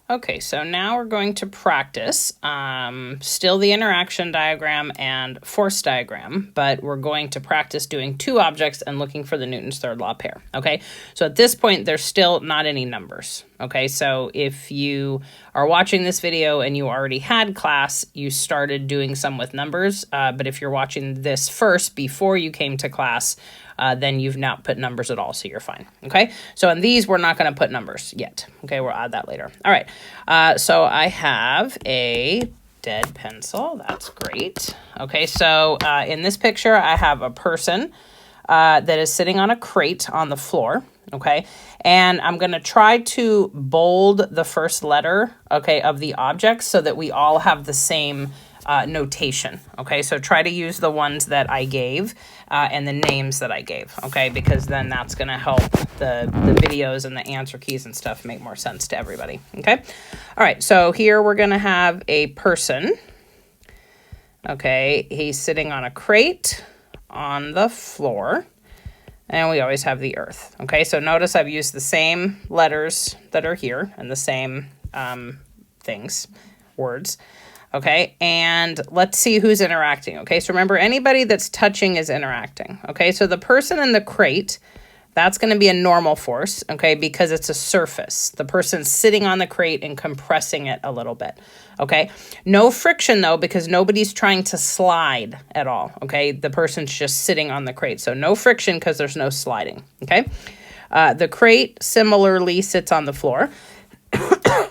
Okay, so now we're going to practice still the interaction diagram and force diagram, but we're going to practice doing two objects and looking for the Newton's third law pair, okay? So at this point, there's still not any numbers, okay? So if you are watching this video and you already had class, you started doing some with numbers, but if you're watching this first before you came to class, then you've not put numbers at all, so you're fine, okay? So in these, we're not going to put numbers yet, okay? We'll add that later. All right, so I have a dead pencil. That's great. Okay, so in this picture, I have a person that is sitting on a crate on the floor, okay? And I'm going to try to bold the first letter, okay, of the object so that we all have the same notation, okay? So try to use the ones that I gave and the names that I gave, okay? Because then that's going to help the videos and the answer keys and stuff make more sense to everybody, okay? All right, so here we're going to have a person, okay? He's sitting on a crate on the floor, and we always have the earth, okay? So notice I've used the same letters that are here and the same words. Okay, and let's see who's interacting. Okay, so remember, anybody that's touching is interacting. Okay, so the person in the crate, that's going to be a normal force, okay, because it's a surface. The person's sitting on the crate and compressing it a little bit, okay? No friction, though, because nobody's trying to slide at all, okay? The person's just sitting on the crate, so no friction because there's no sliding, okay? The crate similarly sits on the floor,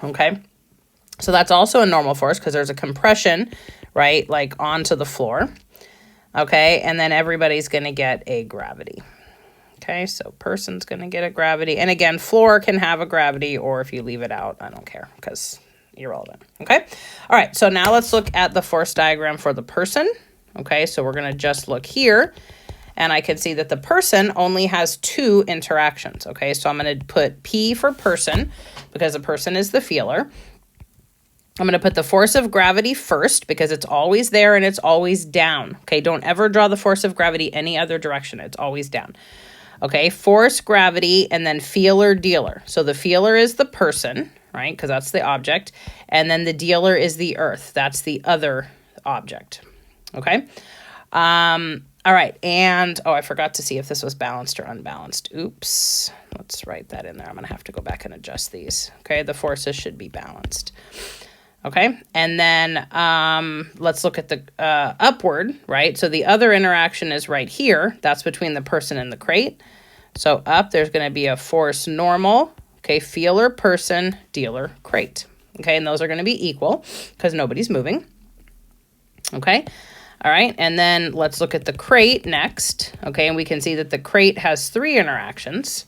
okay? So that's also a normal force because there's a compression, right, like onto the floor, okay? And then everybody's going to get a gravity, okay? So person's going to get a gravity. And again, floor can have a gravity, or if you leave it out, I don't care because irrelevant, okay? All right, so now let's look at the force diagram for the person, okay? So we're going to just look here, and I can see that the person only has two interactions, okay? So I'm going to put P for person because the person is the feeler. I'm going to put the force of gravity first because it's always there and it's always down. Okay, don't ever draw the force of gravity any other direction. It's always down. Okay, force, gravity, and then feeler, dealer. So the feeler is the person, right, because that's the object. And then the dealer is the earth. That's the other object. Okay. All right, and, I forgot to see if this was balanced or unbalanced. Oops, let's write that in there. I'm going to have to go back and adjust these. Okay, the forces should be balanced. Okay, and then let's look at the upward, right? So the other interaction is right here. That's between the person and the crate. So up, there's going to be a force normal, okay, feeler, person, dealer, crate. Okay, and those are going to be equal because nobody's moving. Okay, all right, and then let's look at the crate next. Okay, and we can see that the crate has three interactions.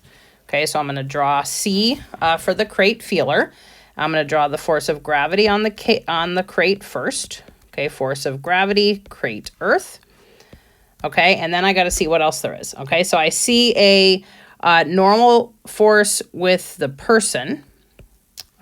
Okay, so I'm going to draw C for the crate feeler. I'm going to draw the force of gravity on the crate first. Okay, force of gravity, crate, earth. Okay, and then I got to see what else there is. Okay, so I see a normal force with the person.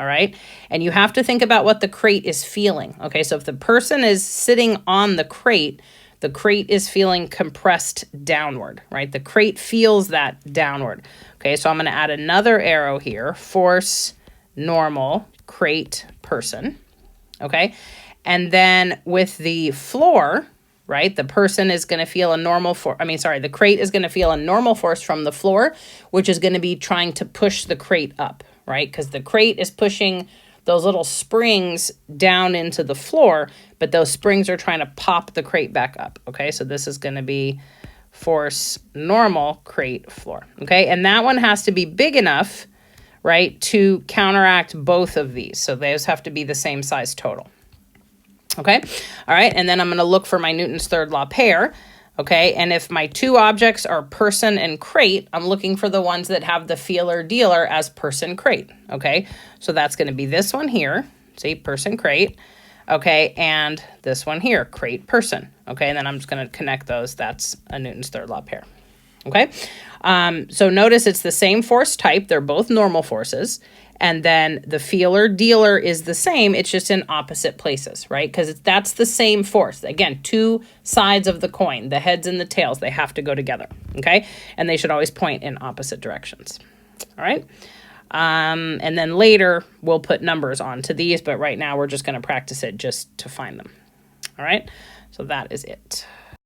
All right, and you have to think about what the crate is feeling. Okay, so if the person is sitting on the crate is feeling compressed downward, right? The crate feels that downward. Okay, so I'm going to add another arrow here, force, normal, crate, person, okay? And then with the floor, right, the person is going to feel a normal force, the crate is going to feel a normal force from the floor, which is going to be trying to push the crate up, right? Because the crate is pushing those little springs down into the floor, but those springs are trying to pop the crate back up, okay? So this is going to be force, normal, crate, floor, okay? And that one has to be big enough, right, to counteract both of these. So those have to be the same size total. Okay, all right, and then I'm going to look for my Newton's third law pair. Okay, and if my two objects are person and crate, I'm looking for the ones that have the feeler dealer as person crate. Okay, so that's going to be this one here. See, person crate. Okay, and this one here, crate person. Okay, and then I'm just going to connect those. That's a Newton's third law pair. Okay, so notice it's the same force type. They're both normal forces. And then the feeler dealer is the same. It's just in opposite places, right? Because that's the same force. Again, two sides of the coin, the heads and the tails, they have to go together, okay? And they should always point in opposite directions, all right? And then later we'll put numbers onto these, but right now we're just going to practice it just to find them. All right, so that is it.